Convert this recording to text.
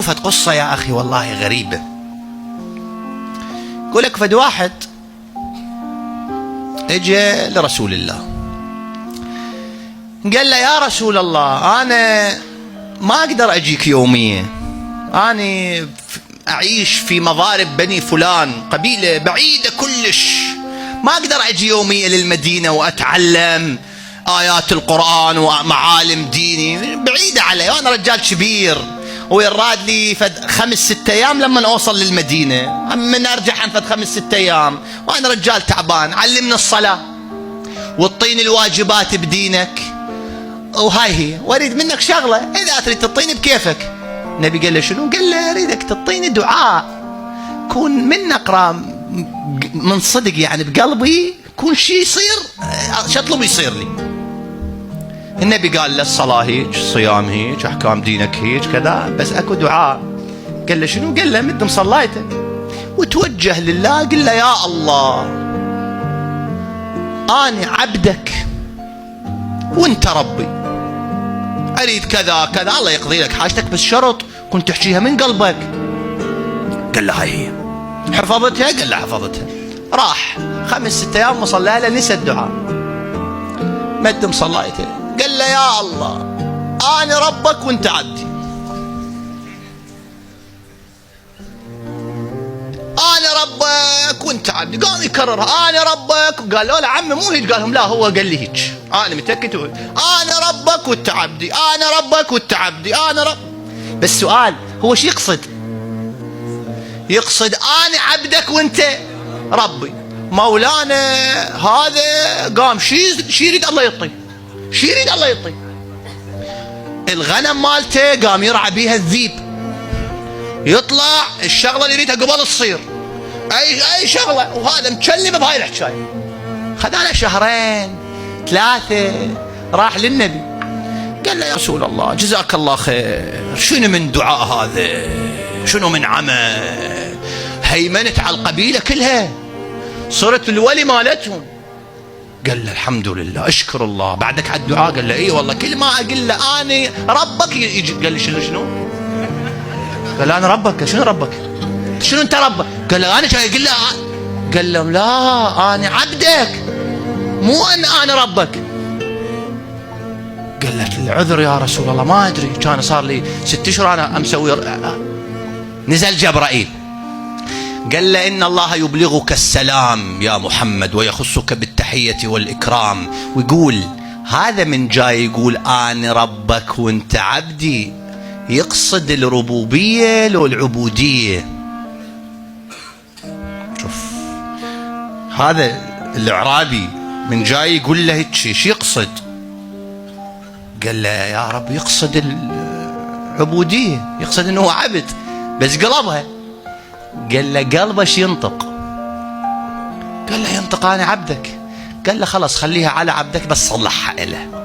فد قصة يا أخي والله غريبة. يقول لك فد واحد اجى لرسول الله قال له يا رسول الله أنا ما أقدر أجيك يوميا، أنا أعيش في مضارب بني فلان، قبيلة بعيدة كلش، ما أقدر أجي يوميا للمدينة وأتعلم آيات القرآن ومعالم ديني، بعيدة علي، وأنا رجال كبير ويراد لي فد 5-6 أيام لما أوصل للمدينة، من أرجع عن فد 5-6 أيام، وأنا رجال تعبان، علمني الصلاة وتطيني الواجبات بدينك، وهاي هي، وأريد منك شغلة إذا تريد تعطيني بكيفك. النبي قال له شنو؟ قال له أريدك تعطيني دعاء كون من نقرأ من صدق يعني بقلبي، كون شيء يصير شطلب يصير لي. النبي قال له الصلاة هيك، الصيام هيك، أحكام دينك هيك كذا، بس أكو دعاء. قال له شنو؟ قال له مد مصليته وتوجه لله، قل له يا الله أنا عبدك وانت ربي، أريد كذا كذا، الله يقضي لك حاجتك، بس شرط كنت تحكيها من قلبك. قال له هاي هي. حفظتها؟ قال له حفظتها. راح 5-6 أيام مصلى له، نسى الدعاء، مد مصليته، قال له يا الله أنا ربك وانت عبدي، أنا ربك وانت عبدي. قام يكررها أنا ربك، وقال له لا عمي مو هيك، قال لهم لا هو قال لي هيك، أنا متأكد أنا ربك وانت عبدي، أنا ربك وانت عبدي، أنا رب. بس سؤال، هو شو يقصد؟ يقصد أنا عبدك وانت ربي. مولانا هذا قام شي يريد الله يعطي، شي يريد الله يعطي. الغنم مالته قام يرعى بيها الذيب، يطلع الشغله اللي يريدها قبل تصير اي شغله، وهذا مكلم بهاي الحكايه. خذ له 2-3 راح للنبي قال له يا رسول الله جزاك الله خير، شنو من دعاء هذا، شنو من عمل، هيمنت على القبيله كلها، صرت الولي مالتهم. قال له الحمد لله اشكر الله، بعدك على الدعاء؟ قال له اي والله، كل ما اقول له انا ربك يجي. قال لي شنو؟ قال له انا ربك. شنو ربك؟ شنو انت ربك؟ قال له انا جاي اقول له. قال لهم لا انا عبدك مو انا ربك. قال له العذر يا رسول الله ما ادري، كان صار لي 6 أشهر انا مسوي. نزل جبرائيل قال له إن الله يبلغك السلام يا محمد ويخصك بالتحية والإكرام، ويقول هذا من جاي يقول أنا ربك وانت عبدي، يقصد الربوبية لو العبودية. شوف هذا الإعرابي من جاي يقول له هيك شي يقصد؟ قال له يا رب يقصد العبودية، يقصد انه هو عبد، بس قلبها. قال له قلبه شي ينطق؟ قال له ينطق انا عبدك. قال له خلاص خليها على عبدك بس صلحها له.